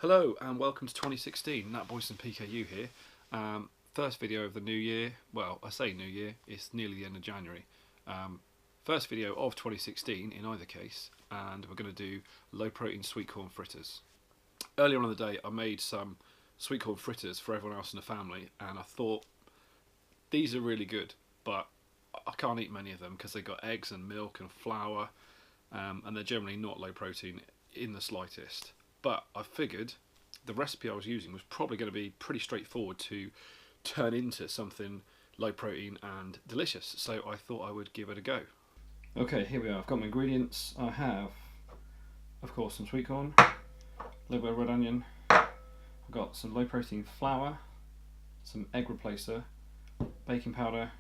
Hello and welcome to 2016, Nat Boyson PKU here. First video of the new year, well I say new year, it's nearly the end of January. First video of 2016 in either case, and we're going to do low protein sweet corn fritters. Earlier on in the day I made some sweet corn fritters for everyone else in the family, and I thought these are really good, but I can't eat many of them because they've got eggs and milk and flour, and they're generally not low protein in the slightest. But I figured the recipe I was using was probably going to be pretty straightforward to turn into something low protein and delicious, so I thought I would give it a go. Okay, here we are. I've got my ingredients. I have, of course, some sweet corn, a little bit of red onion. I've got some low protein flour, some egg replacer, baking powder,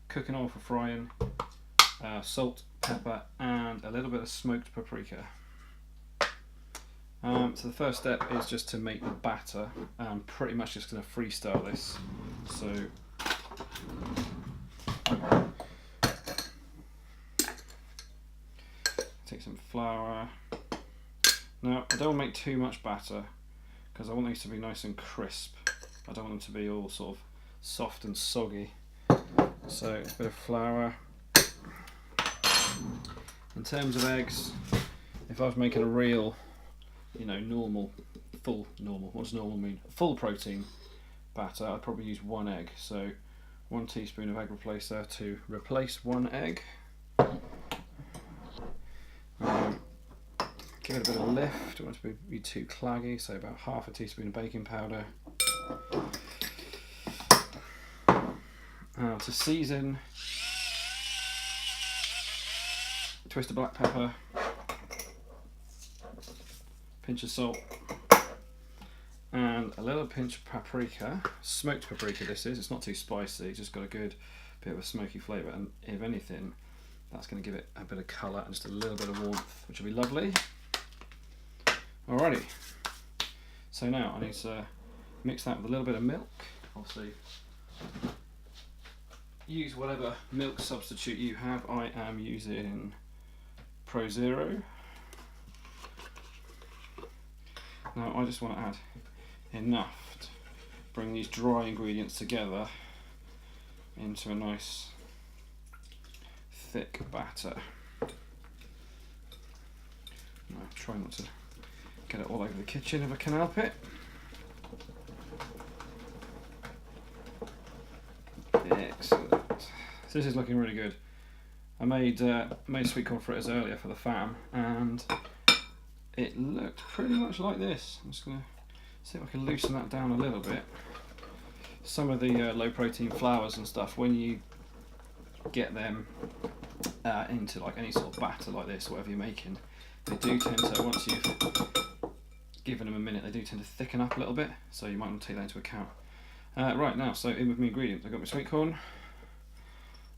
cooking oil for frying, salt, pepper, and a little bit of smoked paprika. So the first step is just to make the batter. I'm pretty much just going to freestyle this. So take some flour. Now I don't want to make too much batter because I want these to be nice and crisp. I don't want them to be all sort of soft and soggy. So a bit of flour. In terms of eggs, if I was making a real what does normal mean? Full protein batter, I'd probably use one egg. So 1 teaspoon of egg replacer to replace 1 egg. Give it a bit of lift, don't want it to be too claggy, so about half a teaspoon of baking powder. To season, twist of black pepper, pinch of salt, and a little pinch of paprika. Smoked paprika this is, it's not too spicy, it's just got a good bit of a smoky flavour, and if anything that's going to give it a bit of colour and just a little bit of warmth, which will be lovely. Alrighty, so now I need to mix that with a little bit of milk. Obviously use whatever milk substitute you have. I am using Pro Zero. Now I just want to add enough to bring these dry ingredients together into a nice thick batter. Now try not to get it all over the kitchen if I can help it. Excellent. So this is looking really good. I made sweet corn fritters earlier for the fam, and it looked pretty much like this. I'm just going to see if I can loosen that down a little bit. Some of the low protein flours and stuff, when you get them into like any sort of batter like this, whatever you're making, they do tend to, once you've given them a minute, they do tend to thicken up a little bit, so you might want to take that into account. Right, now, so in with my ingredients, I've got my sweet corn.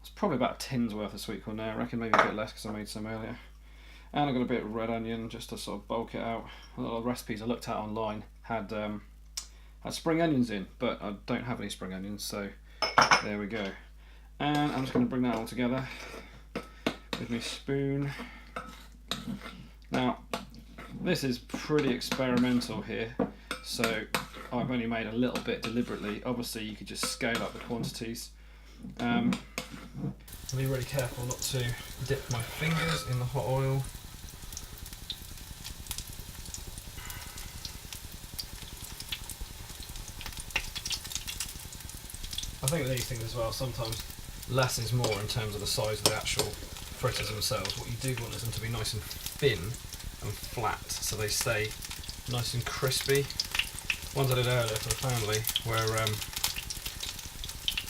It's probably about a tin's worth of sweet corn now, I reckon maybe a bit less because I made some earlier. And I've got a bit of red onion just to sort of bulk it out. A lot of recipes I looked at online had spring onions in, but I don't have any spring onions, so there we go. And I'm just going to bring that all together with my spoon. Now, this is pretty experimental here, so I've only made a little bit deliberately. Obviously, you could just scale up the quantities. Be really careful not to dip my fingers in the hot oil. I think with these things as well, sometimes less is more in terms of the size of the actual fritters themselves. What you do want is them to be nice and thin and flat, so they stay nice and crispy. Ones I did earlier for the family were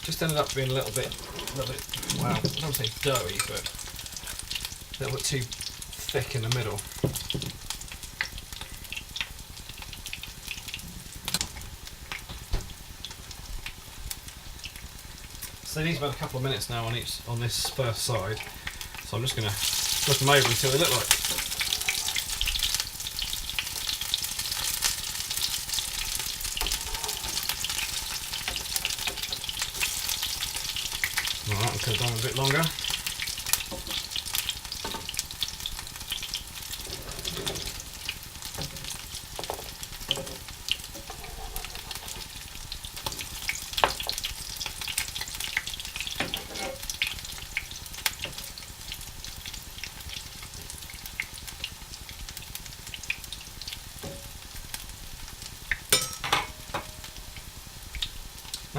just ended up being a little bit, wow, I don't say doughy, but a little bit too thick in the middle. So these have had a couple of minutes now on this first side, so I'm just going to flip them over until they look like. Alright, I could have done a bit longer.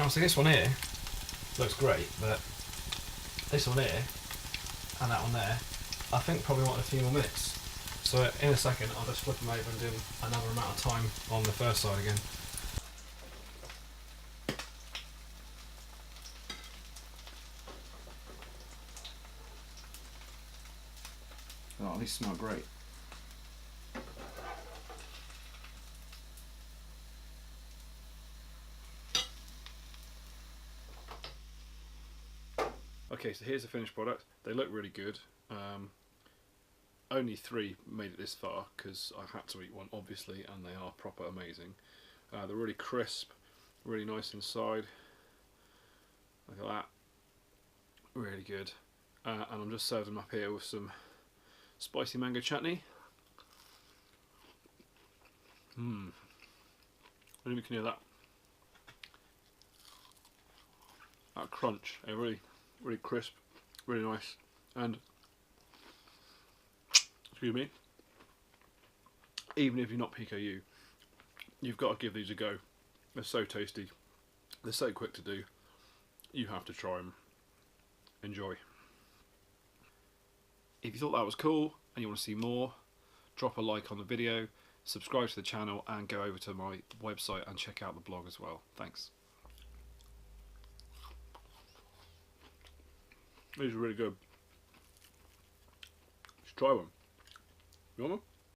obviously this one here looks great, but this one here and that one there, I think probably want a few more minutes. So in a second I'll just flip them over and do another amount of time on the first side again. Oh, these smell great. Okay, so here's the finished product. They look really good. Only 3 made it this far because I had to eat one, obviously, and they are proper amazing. They're really crisp, really nice inside. Look at that. Really good. And I'm just serving them up here with some spicy mango chutney. I don't know if you can hear that. That crunch, really crisp, really nice, and excuse me, even if you're not PKU, you've got to give these a go. They're so tasty, they're so quick to do, you have to try them. Enjoy. If you thought that was cool and you want to see more, drop a like on the video, subscribe to the channel, and go over to my website and check out the blog as well. Thanks. These are really good. Let's try one. You want one?